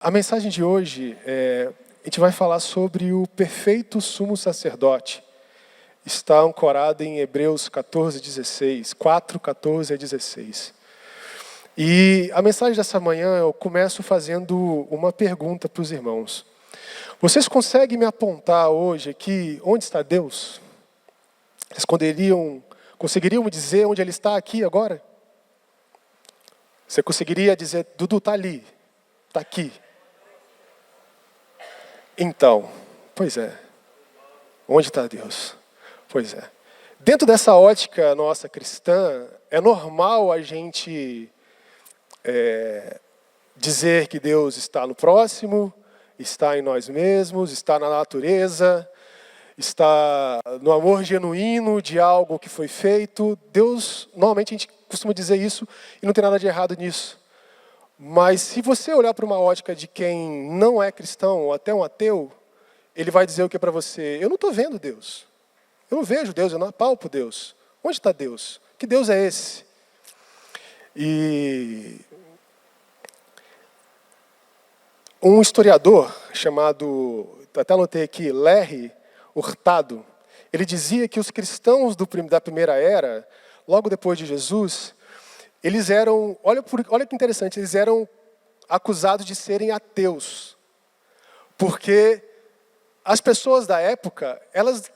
A mensagem de hoje, a gente vai falar sobre o perfeito sumo sacerdote. Está ancorada em Hebreus 14:16, 4:14-16. E a mensagem dessa manhã eu começo fazendo uma pergunta para os irmãos. Vocês conseguem me apontar hoje aqui onde está Deus? Vocês conseguiriam me dizer onde Ele está aqui agora? Você conseguiria dizer, Dudu, está ali, está aqui. Então, pois é, onde está Deus? Pois é. Dentro dessa ótica nossa cristã, é normal a gente dizer que Deus está no próximo, está em nós mesmos, está na natureza, está no amor genuíno de algo que foi feito. Deus, normalmente a gente costuma dizer isso e não tem nada de errado nisso. Mas se você olhar para uma ótica de quem não é cristão, ou até um ateu, ele vai dizer o que para você? Eu não estou vendo Deus. Eu não vejo Deus, eu não apalpo Deus. Onde está Deus? Que Deus é esse? E um historiador chamado, até anotei aqui, Larry Hurtado, ele dizia que os cristãos da primeira era, logo depois de Jesus, eles eram, olha que interessante, eles eram acusados de serem ateus. Porque as pessoas da época, elas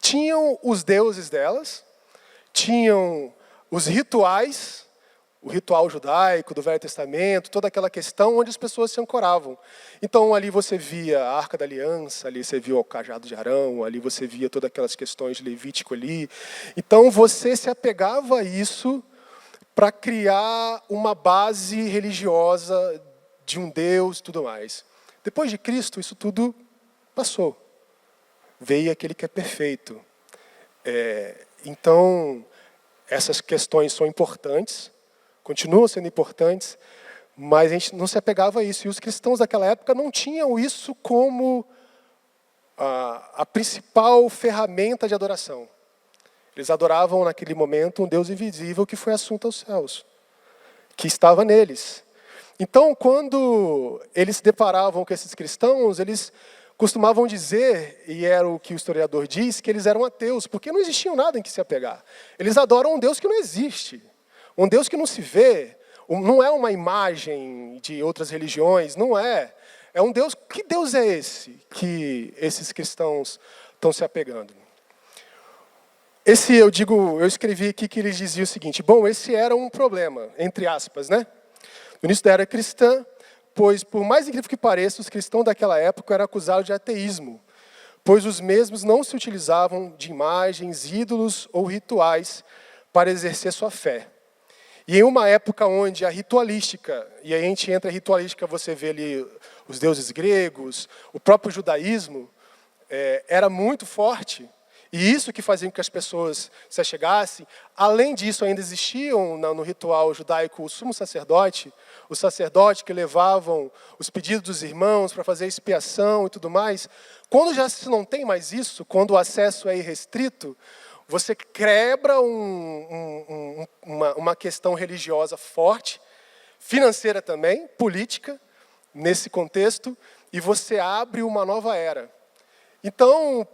tinham os deuses delas, tinham os rituais, o ritual judaico do Velho Testamento, toda aquela questão onde as pessoas se ancoravam. Então ali você via a Arca da Aliança, ali você via o cajado de Arão, ali você via todas aquelas questões de Levítico ali. Então você se apegava a isso para criar uma base religiosa de um Deus e tudo mais. Depois de Cristo, isso tudo passou. Veio aquele que é perfeito. Então, essas questões são importantes, continuam sendo importantes, mas a gente não se apegava a isso. E os cristãos daquela época não tinham isso como a principal ferramenta de adoração. Eles adoravam naquele momento um Deus invisível que foi assunto aos céus, que estava neles. Então, quando eles se deparavam com esses cristãos, eles costumavam dizer, e era o que o historiador diz, que eles eram ateus, porque não existia nada em que se apegar. Eles adoram um Deus que não existe, um Deus que não se vê, não é uma imagem de outras religiões, não é. É um Deus, que Deus é esse que esses cristãos estão se apegando? Eu escrevi aqui que eles diziam o seguinte, bom, esse era um problema, entre aspas, né? No início da era cristã, pois, por mais incrível que pareça, os cristãos daquela época eram acusados de ateísmo, pois os mesmos não se utilizavam de imagens, ídolos ou rituais para exercer sua fé. E em uma época onde a ritualística, e aí a gente entra em ritualística, você vê ali os deuses gregos, o próprio judaísmo, era muito forte, e isso que fazia com que as pessoas se achegassem. Além disso, ainda existiam no ritual judaico o sumo sacerdote, o sacerdote que levavam os pedidos dos irmãos para fazer expiação e tudo mais. Quando já se não tem mais isso, quando o acesso é irrestrito, você quebra uma questão religiosa forte, financeira também, política, nesse contexto, e você abre uma nova era. Então,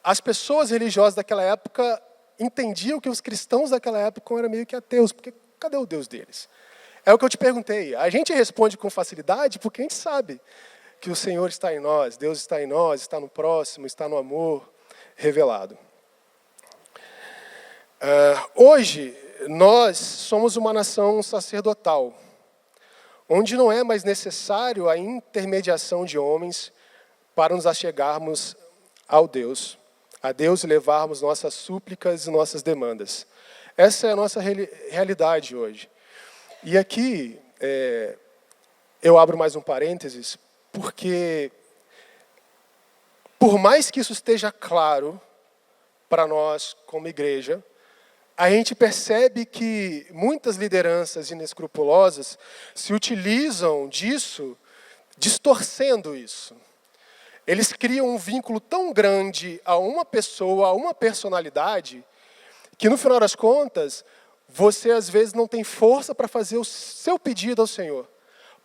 as pessoas religiosas daquela época entendiam que os cristãos daquela época eram meio que ateus, porque cadê o Deus deles? É o que eu te perguntei. A gente responde com facilidade porque a gente sabe que o Senhor está em nós, Deus está em nós, está no próximo, está no amor revelado. Hoje, nós somos uma nação sacerdotal, onde não é mais necessário a intermediação de homens para nos achegarmos a Deus e levarmos nossas súplicas e nossas demandas. Essa é a nossa realidade hoje. E aqui, eu abro mais um parênteses, porque, por mais que isso esteja claro para nós como igreja, a gente percebe que muitas lideranças inescrupulosas se utilizam disso, distorcendo isso. Eles criam um vínculo tão grande a uma pessoa, a uma personalidade, que no final das contas, você às vezes não tem força para fazer o seu pedido ao Senhor.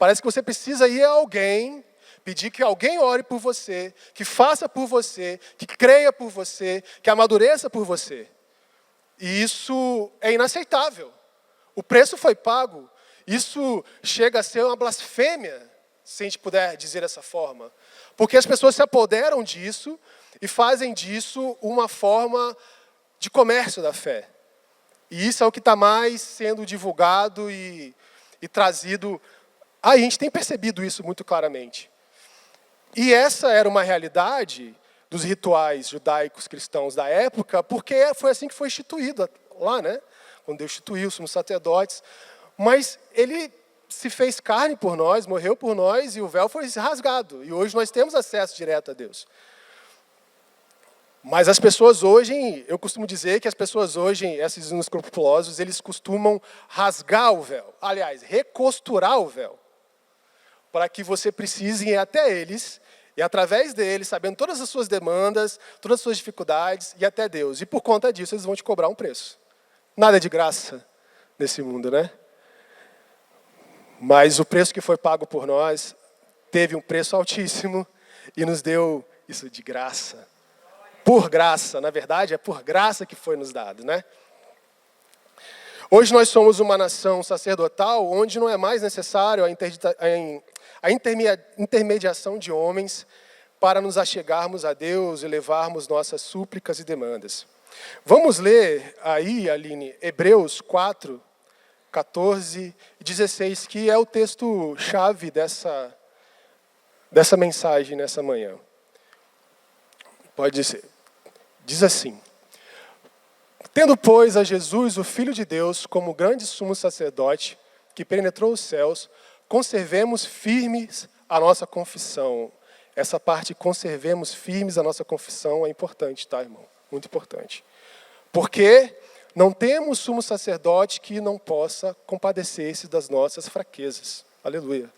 Parece que você precisa ir a alguém, pedir que alguém ore por você, que faça por você, que creia por você, que amadureça por você. E isso é inaceitável. O preço foi pago. Isso chega a ser uma blasfêmia, se a gente puder dizer dessa forma. Porque as pessoas se apoderam disso e fazem disso uma forma de comércio da fé. E isso é o que está mais sendo divulgado e trazido. A gente tem percebido isso muito claramente. E essa era uma realidade dos rituais judaicos cristãos da época, porque foi assim que foi instituído lá, né? Quando Deus instituiu os sumos sacerdotes. Mas ele se fez carne por nós, morreu por nós, e o véu foi rasgado. E hoje nós temos acesso direto a Deus. Mas as pessoas hoje, eu costumo dizer que as pessoas hoje, esses inescrupulosos, eles costumam rasgar o véu. Aliás, recosturar o véu. Para que você precise ir até eles, e através deles, sabendo todas as suas demandas, todas as suas dificuldades, e até Deus. E por conta disso, eles vão te cobrar um preço. Nada é de graça nesse mundo, né? Mas o preço que foi pago por nós teve um preço altíssimo e nos deu isso de graça. Por graça, na verdade, é por graça que foi nos dado, né? Hoje nós somos uma nação sacerdotal onde não é mais necessário a intermediação de homens para nos achegarmos a Deus e levarmos nossas súplicas e demandas. Vamos ler aí, Aline, Hebreus 4, 14 e 16, que é o texto-chave dessa mensagem nessa manhã. Pode dizer. Diz assim: tendo, pois, a Jesus, o Filho de Deus, como grande sumo sacerdote, que penetrou os céus, conservemos firmes a nossa confissão. Essa parte, conservemos firmes a nossa confissão, é importante, tá, irmão? Muito importante. Porque não temos sumo sacerdote que não possa compadecer-se das nossas fraquezas. Aleluia.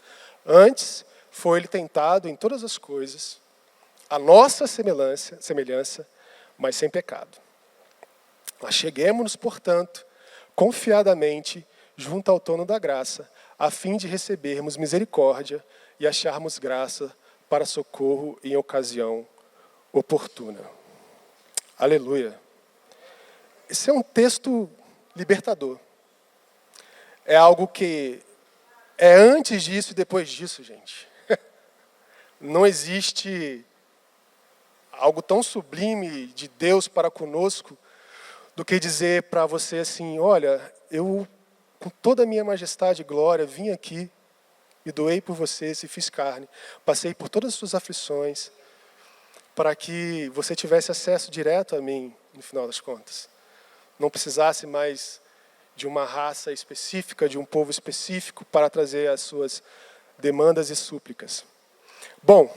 Antes, foi ele tentado em todas as coisas, a nossa semelhança, mas sem pecado. Acheguemo-nos, portanto, confiadamente, junto ao trono da graça, a fim de recebermos misericórdia e acharmos graça para socorro em ocasião oportuna. Aleluia. Esse é um texto libertador. É algo que é antes disso e depois disso, gente. Não existe algo tão sublime de Deus para conosco do que dizer para você assim: olha, eu com toda a minha majestade e glória vim aqui e doei por você, se fiz carne, passei por todas as suas aflições para que você tivesse acesso direto a mim, no final das contas. Não precisasse mais de uma raça específica, de um povo específico para trazer as suas demandas e súplicas. Bom,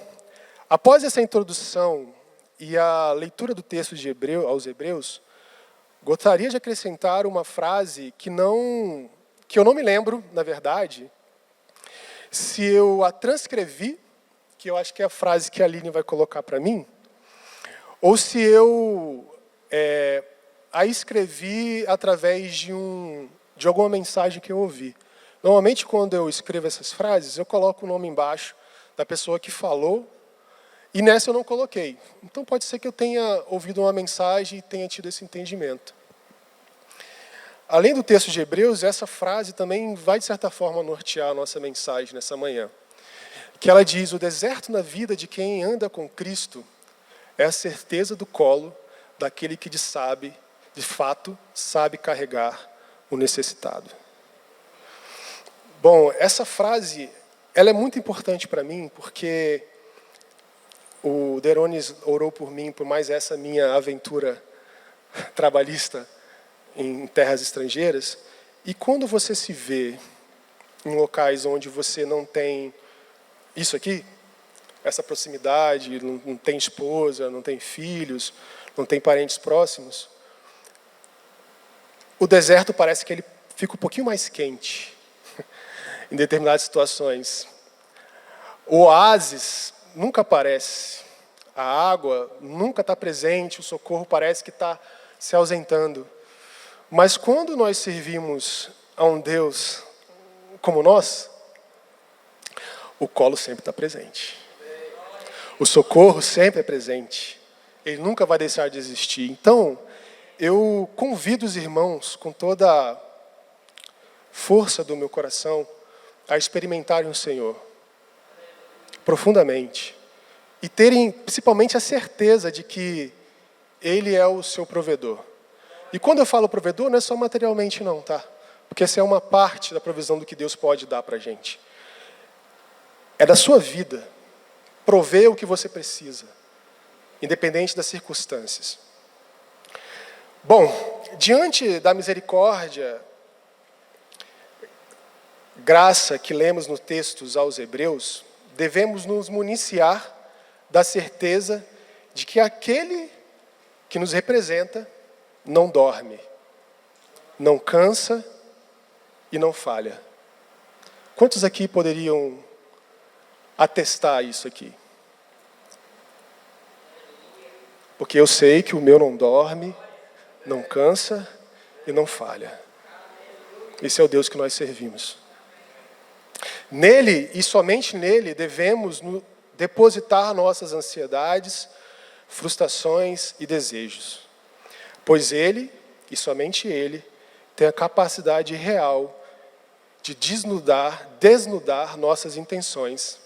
após essa introdução e a leitura do texto aos Hebreus, gostaria de acrescentar uma frase que eu não me lembro, na verdade, se eu a transcrevi, que eu acho que é a frase que a Aline vai colocar para mim, ou se eu a escrevi através de alguma mensagem que eu ouvi. Normalmente, quando eu escrevo essas frases, eu coloco o nome embaixo da pessoa que falou, e nessa eu não coloquei. Então pode ser que eu tenha ouvido uma mensagem e tenha tido esse entendimento. Além do texto de Hebreus, essa frase também vai, de certa forma, nortear a nossa mensagem nessa manhã. Que ela diz: o deserto na vida de quem anda com Cristo é a certeza do colo daquele que de fato, sabe carregar o necessitado. Bom, essa frase, ela é muito importante para mim, porque o Derones orou por mim, por mais essa minha aventura trabalhista em terras estrangeiras. E quando você se vê em locais onde você não tem isso aqui, essa proximidade, não tem esposa, não tem filhos, não tem parentes próximos, o deserto parece que ele fica um pouquinho mais quente em determinadas situações. O oásis nunca aparece, a água nunca está presente, o socorro parece que está se ausentando. Mas quando nós servimos a um Deus como nós, o colo sempre está presente. O socorro sempre é presente. Ele nunca vai deixar de existir. Então, eu convido os irmãos, com toda a força do meu coração, a experimentarem o Senhor profundamente. E terem principalmente a certeza de que Ele é o seu provedor. E quando eu falo provedor, não é só materialmente não, tá? Porque essa é uma parte da provisão do que Deus pode dar para a gente. É da sua vida. Prover o que você precisa, independente das circunstâncias. Bom, diante da misericórdia, graça que lemos no texto aos Hebreus, devemos nos municiar da certeza de que aquele que nos representa não dorme, não cansa e não falha. Quantos aqui poderiam atestar isso aqui? Porque eu sei que o meu não dorme, não cansa e não falha. Esse é o Deus que nós servimos. Nele, e somente nele, devemos depositar nossas ansiedades, frustrações e desejos. Pois ele, e somente ele, tem a capacidade real de desnudar nossas intenções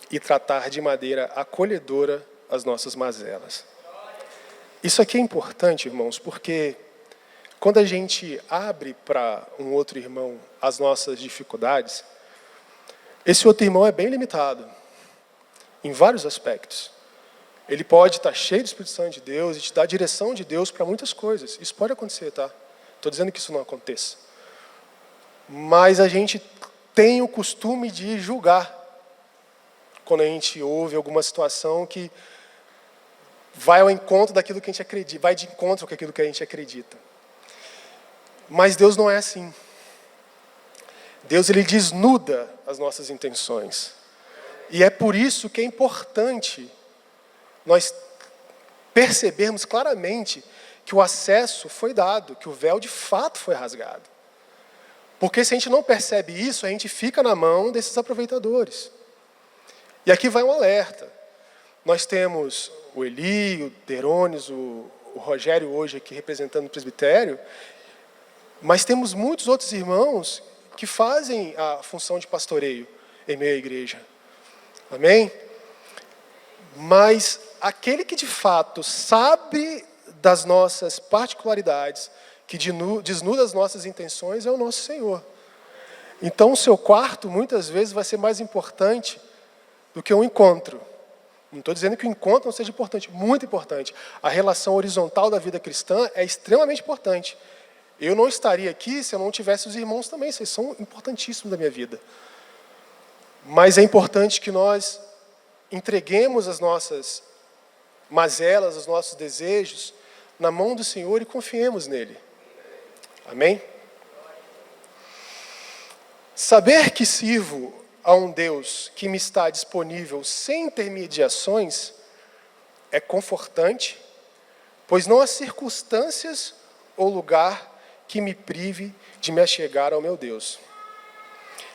e tratar de maneira acolhedora as nossas mazelas. Isso aqui é importante, irmãos, porque quando a gente abre para um outro irmão as nossas dificuldades, esse outro irmão é bem limitado, em vários aspectos. Ele pode estar cheio do Espírito Santo de Deus e te dar a direção de Deus para muitas coisas. Isso pode acontecer, tá? Estou dizendo que isso não aconteça. Mas a gente tem o costume de julgar quando a gente ouve alguma situação que vai ao encontro daquilo que a gente acredita, vai de encontro com aquilo que a gente acredita. Mas Deus não é assim. Deus, ele desnuda as nossas intenções. E é por isso que é importante nós percebermos claramente que o acesso foi dado, que o véu de fato foi rasgado. Porque se a gente não percebe isso, a gente fica na mão desses aproveitadores. E aqui vai um alerta. Nós temos o Eli, o Derones, o Rogério hoje aqui representando o presbitério, mas temos muitos outros irmãos que fazem a função de pastoreio em meio à igreja. Amém? Mas aquele que de fato sabe das nossas particularidades, que desnuda as nossas intenções, é o nosso Senhor. Então o seu quarto muitas vezes vai ser mais importante do que um encontro. Não estou dizendo que o encontro não seja importante, muito importante. A relação horizontal da vida cristã é extremamente importante. Eu não estaria aqui se eu não tivesse os irmãos também, vocês são importantíssimos da minha vida. Mas é importante que nós entreguemos as nossas mazelas, os nossos desejos na mão do Senhor e confiemos nele. Amém? Saber que sirvo a um Deus que me está disponível sem intermediações é confortante, pois não há circunstâncias ou lugar que me prive de me achegar ao meu Deus.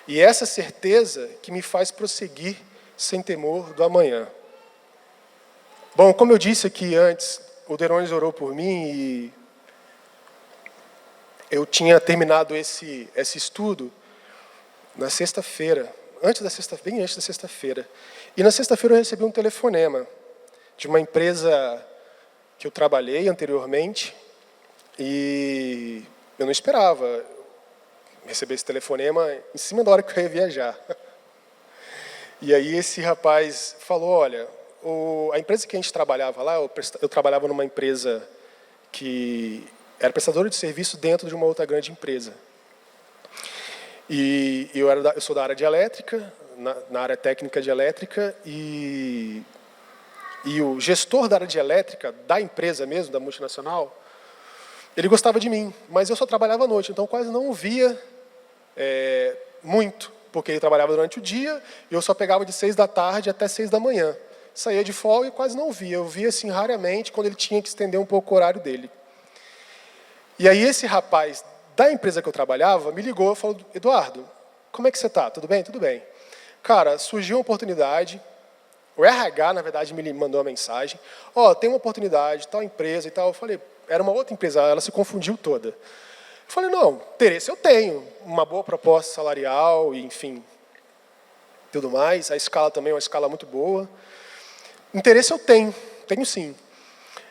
E essa certeza que me faz prosseguir sem temor do amanhã. Bom, como eu disse aqui antes, o Derones orou por mim e eu tinha terminado esse estudo na sexta-feira, bem antes da sexta-feira. E na sexta-feira eu recebi um telefonema de uma empresa que eu trabalhei anteriormente e eu não esperava receber esse telefonema em cima da hora que eu ia viajar. E aí esse rapaz falou, olha, a empresa que a gente trabalhava lá, eu trabalhava numa empresa que era prestadora de serviço dentro de uma outra grande empresa. E eu sou da área de elétrica, na área técnica de elétrica, e o gestor da área de elétrica, da empresa mesmo, da multinacional, ele gostava de mim, mas eu só trabalhava à noite, então quase não o via muito, porque ele trabalhava durante o dia, e eu só pegava de 6 da tarde até 6 da manhã. Saía de folga e quase não via. Eu via assim raramente quando ele tinha que estender um pouco o horário dele. E aí esse rapaz da empresa que eu trabalhava me ligou e falou, Eduardo, como é que você está? Tudo bem? Tudo bem. cara, surgiu uma oportunidade, o RH, na verdade, me mandou uma mensagem, tem uma oportunidade, tal empresa e tal. Eu falei, era uma outra empresa, ela se confundiu toda. Eu falei, não, interesse eu tenho, uma boa proposta salarial, e, enfim, tudo mais. A escala também é uma escala muito boa. Interesse eu tenho sim.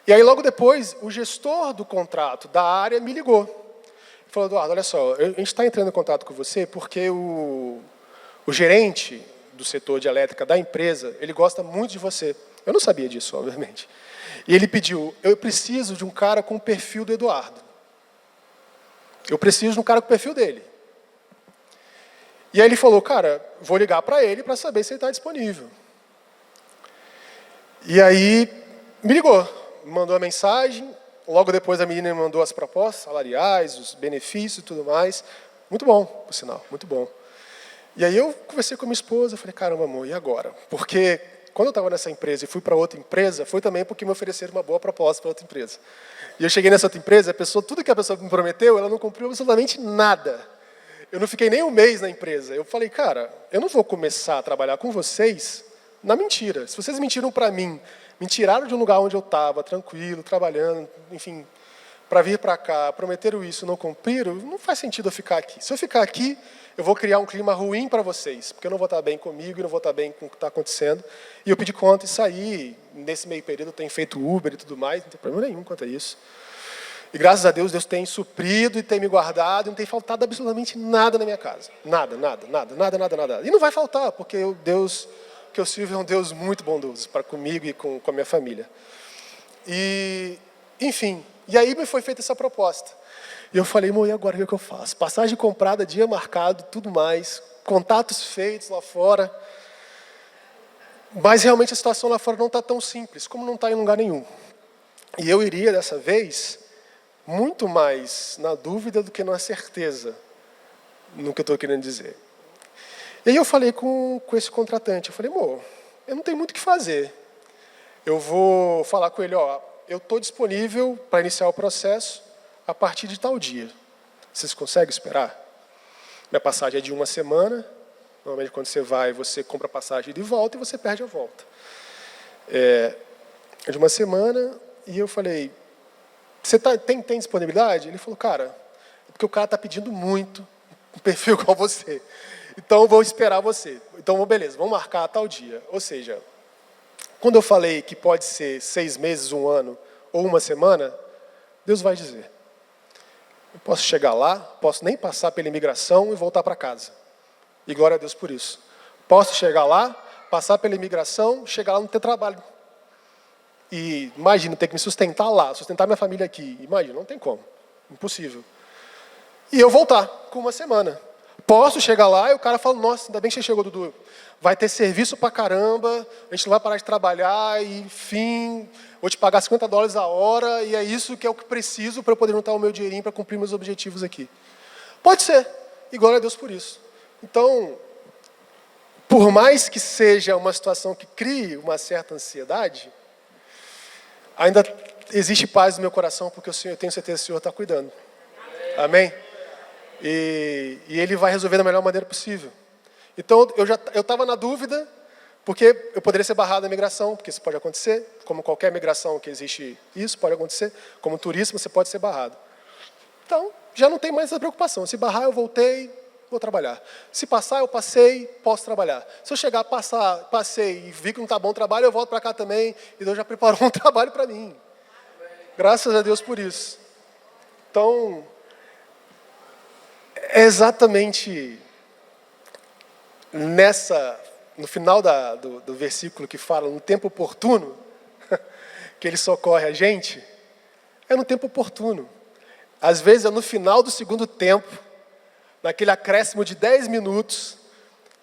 E aí, logo depois, o gestor do contrato da área me ligou. Falou, Eduardo, olha só, a gente está entrando em contato com você porque o gerente do setor de elétrica da empresa, ele gosta muito de você. Eu não sabia disso, obviamente. E ele pediu, eu preciso de um cara com o perfil do Eduardo. Eu preciso de um cara com o perfil dele. E aí ele falou, cara, vou ligar para ele para saber se ele está disponível. E aí me ligou, me mandou a mensagem. Logo depois a menina me mandou as propostas salariais, os benefícios e tudo mais. Muito bom, por sinal, muito bom. E aí eu conversei com a minha esposa, falei, caramba, amor, e agora? Porque quando eu estava nessa empresa e fui para outra empresa, foi também porque me ofereceram uma boa proposta para outra empresa. E eu cheguei nessa outra empresa, tudo que a pessoa me prometeu, ela não cumpriu absolutamente nada. Eu não fiquei nem um mês na empresa. Eu falei, cara, eu não vou começar a trabalhar com vocês na mentira. Se vocês mentiram para mim, me tiraram de um lugar onde eu estava, tranquilo, trabalhando, enfim, para vir para cá, prometeram isso, não cumpriram, não faz sentido eu ficar aqui. Se eu ficar aqui, eu vou criar um clima ruim para vocês, porque eu não vou estar bem comigo e não vou estar bem com o que está acontecendo. E eu pedi conta e saí. Nesse meio período eu tenho feito Uber e tudo mais, não tem problema nenhum quanto a isso. E graças a Deus, Deus tem suprido e tem me guardado, e não tem faltado absolutamente nada na minha casa. Nada. E não vai faltar, porque o Deus que eu sirvo é um Deus muito bondoso para comigo e com a minha família. E, enfim, e aí me foi feita essa proposta. E eu falei, amor, e agora o que eu faço? Passagem comprada, dia marcado, tudo mais, contatos feitos lá fora. Mas realmente a situação lá fora não está tão simples, como não está em lugar nenhum. E eu iria, dessa vez, muito mais na dúvida do que na certeza, no que eu estou querendo dizer. E aí eu falei com esse contratante, eu falei, amor, eu não tenho muito o que fazer. Eu vou falar com ele, eu estou disponível para iniciar o processo a partir de tal dia. Vocês conseguem esperar? Minha passagem é de 1 semana. Normalmente, quando você vai, você compra a passagem de volta e você perde a volta. É de 1 semana, e eu falei, você tem disponibilidade? Ele falou, cara, é porque o cara está pedindo muito um perfil igual você. Então, eu vou esperar você. Então, beleza, vamos marcar tal dia. Ou seja, quando eu falei que pode ser 6 meses, 1 ano ou 1 semana, Deus vai dizer. Eu posso chegar lá, posso nem passar pela imigração e voltar para casa. E glória a Deus por isso. Posso chegar lá, passar pela imigração, chegar lá e não ter trabalho. E imagina, ter que me sustentar lá, sustentar minha família aqui. Imagina, não tem como. Impossível. E eu voltar com 1 semana. Posso chegar lá e o cara fala, nossa, ainda bem que você chegou, Dudu. Vai ter serviço pra caramba, a gente não vai parar de trabalhar, e enfim, vou te pagar $50 a hora, e é isso que é o que preciso para eu poder juntar o meu dinheirinho para cumprir meus objetivos aqui. Pode ser, e glória a Deus por isso. Então, por mais que seja uma situação que crie uma certa ansiedade, ainda existe paz no meu coração, porque eu tenho certeza que o Senhor está cuidando. Amém? E Ele vai resolver da melhor maneira possível. Então, eu estava na dúvida, porque eu poderia ser barrado na migração, porque isso pode acontecer, como qualquer migração que existe, isso pode acontecer. Como turista, você pode ser barrado. Então, já não tem mais essa preocupação. Se barrar, eu voltei, vou trabalhar. Se passar, eu passei, posso trabalhar. Se eu chegar, passei e vi que não está bom o trabalho, eu volto para cá também, e Deus já preparou um trabalho para mim. Graças a Deus por isso. Então, é exatamente no final do versículo que fala no tempo oportuno, que Ele socorre a gente, é no tempo oportuno. Às vezes é no final do segundo tempo, naquele acréscimo de 10 minutos,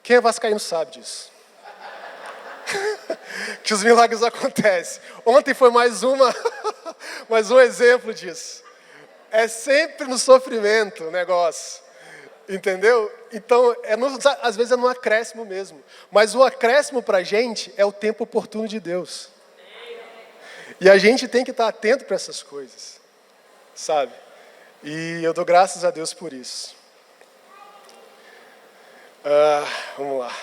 quem é vascaíno sabe disso. Que os milagres acontecem. Ontem foi mais um exemplo disso. É sempre no sofrimento o negócio. Entendeu? Então, às vezes é no acréscimo mesmo. Mas o acréscimo para a gente é o tempo oportuno de Deus. E a gente tem que estar atento para essas coisas. Sabe? E eu dou graças a Deus por isso. Vamos lá.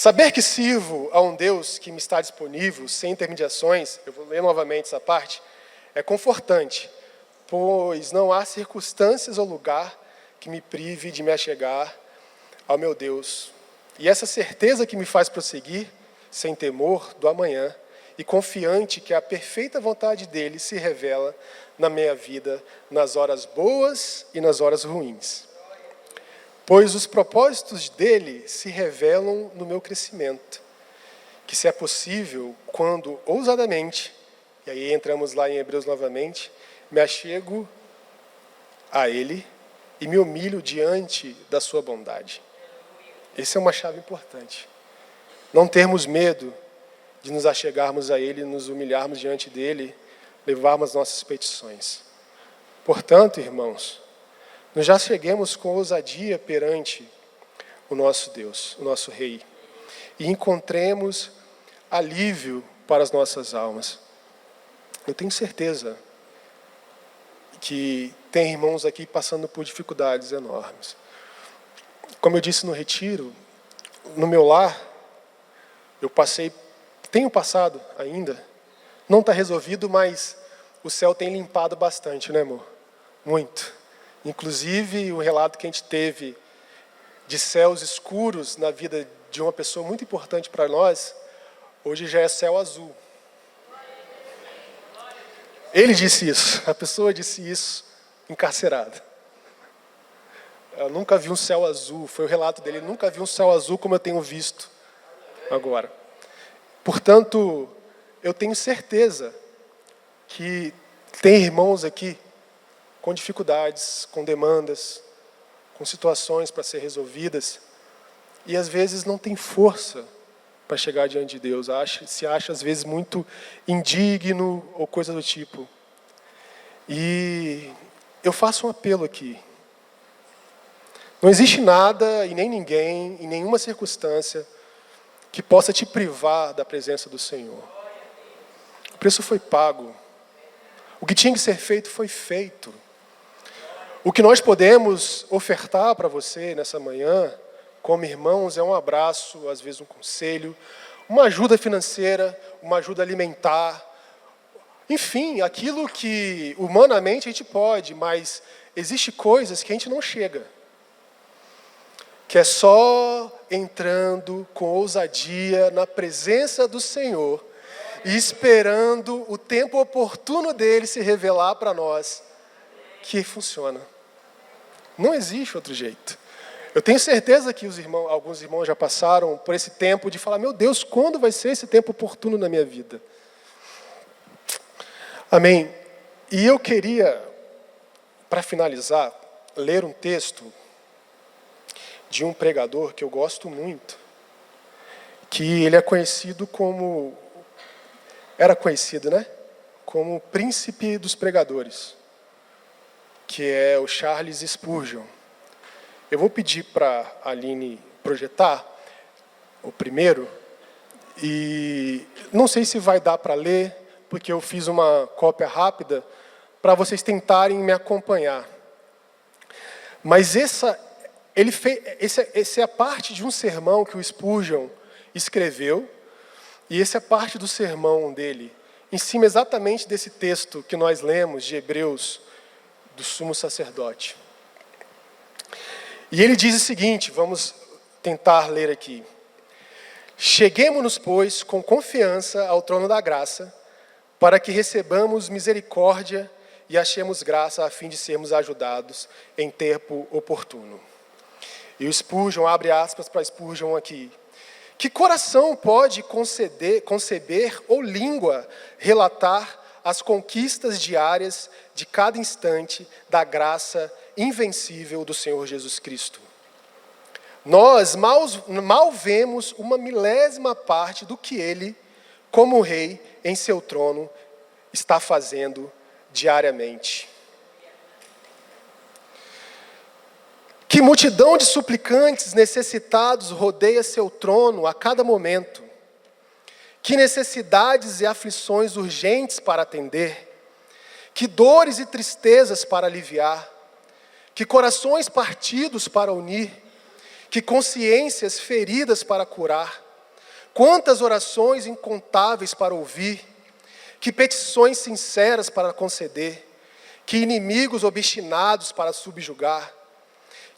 Saber que sirvo a um Deus que me está disponível, sem intermediações, eu vou ler novamente essa parte, é confortante, pois não há circunstâncias ou lugar que me prive de me achegar ao meu Deus. E essa certeza que me faz prosseguir, sem temor do amanhã, e confiante que a perfeita vontade dele se revela na minha vida, nas horas boas e nas horas ruins. Pois os propósitos dele se revelam no meu crescimento, que se é possível, quando ousadamente, e aí entramos lá em Hebreus novamente, me achego a ele e me humilho diante da sua bondade. Essa é uma chave importante. Não termos medo de nos achegarmos a ele, nos humilharmos diante dele, levarmos nossas petições. Portanto, irmãos, nós já cheguemos com ousadia perante o nosso Deus, o nosso Rei, e encontremos alívio para as nossas almas. Eu tenho certeza que tem irmãos aqui passando por dificuldades enormes. Como eu disse no retiro, no meu lar, tenho passado ainda, não está resolvido, mas o céu tem limpado bastante, né, amor? Muito. Inclusive, o relato que a gente teve de céus escuros na vida de uma pessoa muito importante para nós, hoje já é céu azul. Ele disse isso, a pessoa disse isso, encarcerada. Eu nunca vi um céu azul, foi o relato dele, nunca vi um céu azul como eu tenho visto agora. Portanto, eu tenho certeza que tem irmãos aqui com dificuldades, com demandas, com situações para ser resolvidas, e às vezes não tem força para chegar diante de Deus, se acha às vezes muito indigno ou coisa do tipo. E eu faço um apelo aqui. Não existe nada e nem ninguém, em nenhuma circunstância, que possa te privar da presença do Senhor. O preço foi pago. O que tinha que ser feito foi feito. O que nós podemos ofertar para você nessa manhã, como irmãos, é um abraço, às vezes um conselho, uma ajuda financeira, uma ajuda alimentar, enfim, aquilo que humanamente a gente pode, mas existe coisas que a gente não chega. Que é só entrando com ousadia na presença do Senhor e esperando o tempo oportuno dele se revelar para nós, que funciona. Não existe outro jeito. Eu tenho certeza que alguns irmãos já passaram por esse tempo de falar, meu Deus, quando vai ser esse tempo oportuno na minha vida? Amém. E eu queria, para finalizar, ler um texto de um pregador que eu gosto muito, que ele é conhecido como, era conhecido, né? Como o príncipe dos pregadores, que é o Charles Spurgeon. Eu vou pedir para a Aline projetar o primeiro, e não sei se vai dar para ler, porque eu fiz uma cópia rápida, para vocês tentarem me acompanhar. Mas essa é a parte de um sermão que o Spurgeon escreveu, e essa é a parte do sermão dele, em cima exatamente desse texto que nós lemos, de Hebreus, do sumo sacerdote. E ele diz o seguinte, vamos tentar ler aqui. Cheguemo-nos, pois, com confiança ao trono da graça, para que recebamos misericórdia e achemos graça a fim de sermos ajudados em tempo oportuno. E o Spurgeon, abre aspas para Spurgeon aqui. Que coração pode conceber ou língua relatar as conquistas diárias de cada instante da graça invencível do Senhor Jesus Cristo? Nós mal vemos uma milésima parte do que Ele, como Rei em seu trono, está fazendo diariamente. Que multidão de suplicantes necessitados rodeia seu trono a cada momento. Que necessidades e aflições urgentes para atender. Que dores e tristezas para aliviar. Que corações partidos para unir. Que consciências feridas para curar. Quantas orações incontáveis para ouvir, que petições sinceras para conceder, que inimigos obstinados para subjugar,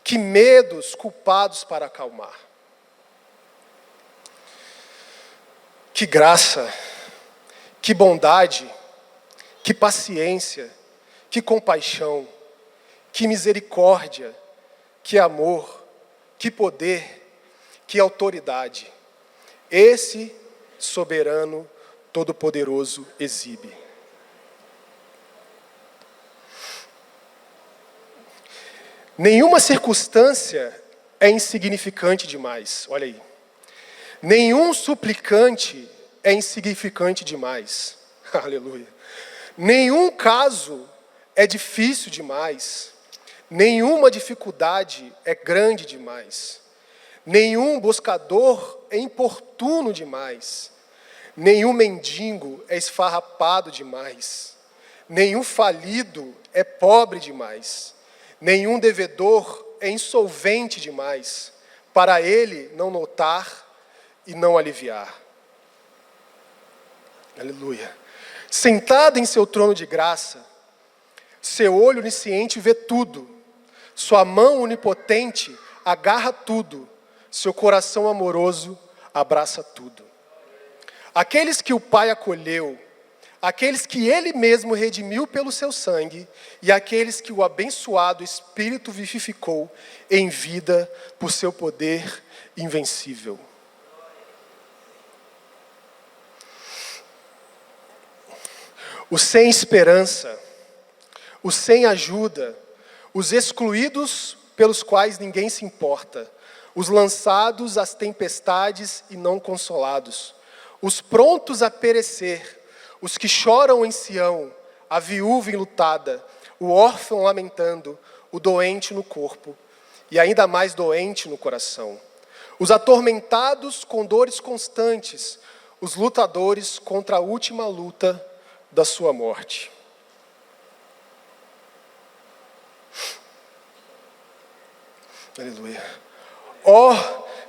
que medos culpados para acalmar. Que graça, que bondade, que paciência, que compaixão, que misericórdia, que amor, que poder, que autoridade. Esse soberano todo-poderoso exibe. Nenhuma circunstância é insignificante demais, olha aí. Nenhum suplicante é insignificante demais, aleluia. Nenhum caso é difícil demais, nenhuma dificuldade é grande demais, nenhum buscador é importuno demais, nenhum mendigo é esfarrapado demais, nenhum falido é pobre demais, nenhum devedor é insolvente demais, para ele não notar e não aliviar. Aleluia. Sentado em seu trono de graça, seu olho onisciente vê tudo, sua mão onipotente agarra tudo, seu coração amoroso abraça tudo. Aqueles que o Pai acolheu, aqueles que Ele mesmo redimiu pelo seu sangue, e aqueles que o abençoado Espírito vivificou em vida por seu poder invencível. Os sem esperança, os sem ajuda, os excluídos pelos quais ninguém se importa, os lançados às tempestades e não consolados, os prontos a perecer, os que choram em Sião, a viúva enlutada, o órfão lamentando, o doente no corpo, e ainda mais doente no coração, os atormentados com dores constantes, os lutadores contra a última luta da sua morte. Aleluia. Oh,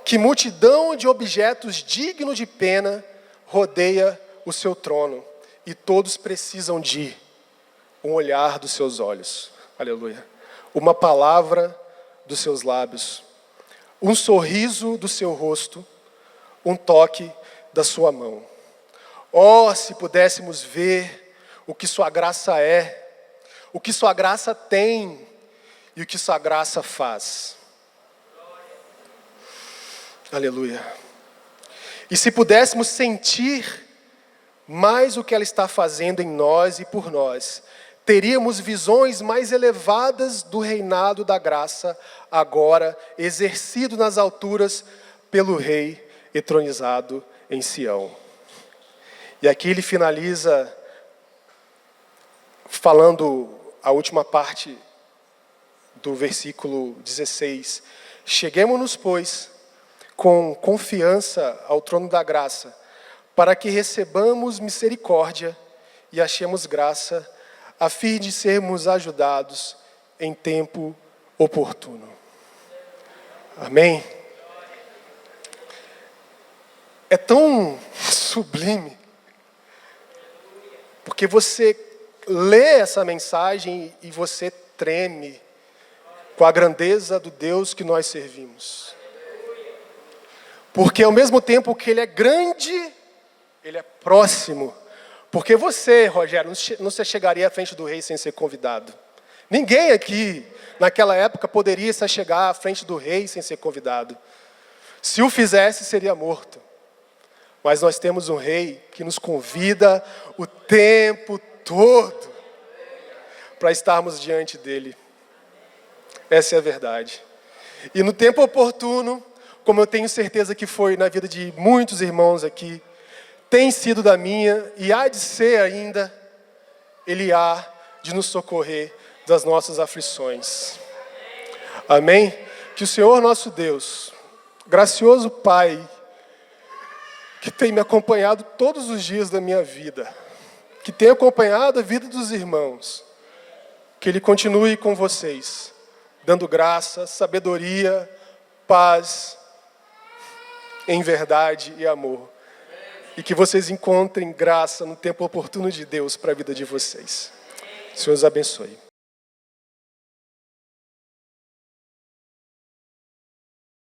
que multidão de objetos dignos de pena rodeia o seu trono, e todos precisam de um olhar dos seus olhos. Aleluia. Uma palavra dos seus lábios, um sorriso do seu rosto, um toque da sua mão. Oh, se pudéssemos ver o que sua graça é, o que sua graça tem e o que sua graça faz. Aleluia. E se pudéssemos sentir mais o que ela está fazendo em nós e por nós, teríamos visões mais elevadas do reinado da graça, agora exercido nas alturas pelo Rei entronizado em Sião. E aqui ele finaliza falando a última parte do versículo 16. Cheguemo-nos, pois, com confiança ao trono da graça, para que recebamos misericórdia e achemos graça, a fim de sermos ajudados em tempo oportuno. Amém? É tão sublime, porque você lê essa mensagem e você treme com a grandeza do Deus que nós servimos. Porque ao mesmo tempo que Ele é grande, Ele é próximo. Porque você, Rogério, não se chegaria à frente do rei sem ser convidado. Ninguém aqui, naquela época, poderia se chegar à frente do rei sem ser convidado. Se o fizesse, seria morto. Mas nós temos um rei que nos convida o tempo todo para estarmos diante dele. Essa é a verdade. E no tempo oportuno, como eu tenho certeza que foi na vida de muitos irmãos aqui, tem sido da minha e há de ser ainda, Ele há de nos socorrer das nossas aflições. Amém? Que o Senhor nosso Deus, gracioso Pai, que tem me acompanhado todos os dias da minha vida, que tem acompanhado a vida dos irmãos, que Ele continue com vocês, dando graça, sabedoria, paz, em verdade e amor. e que vocês encontrem graça no tempo oportuno de Deus para a vida de vocês. O Senhor os abençoe.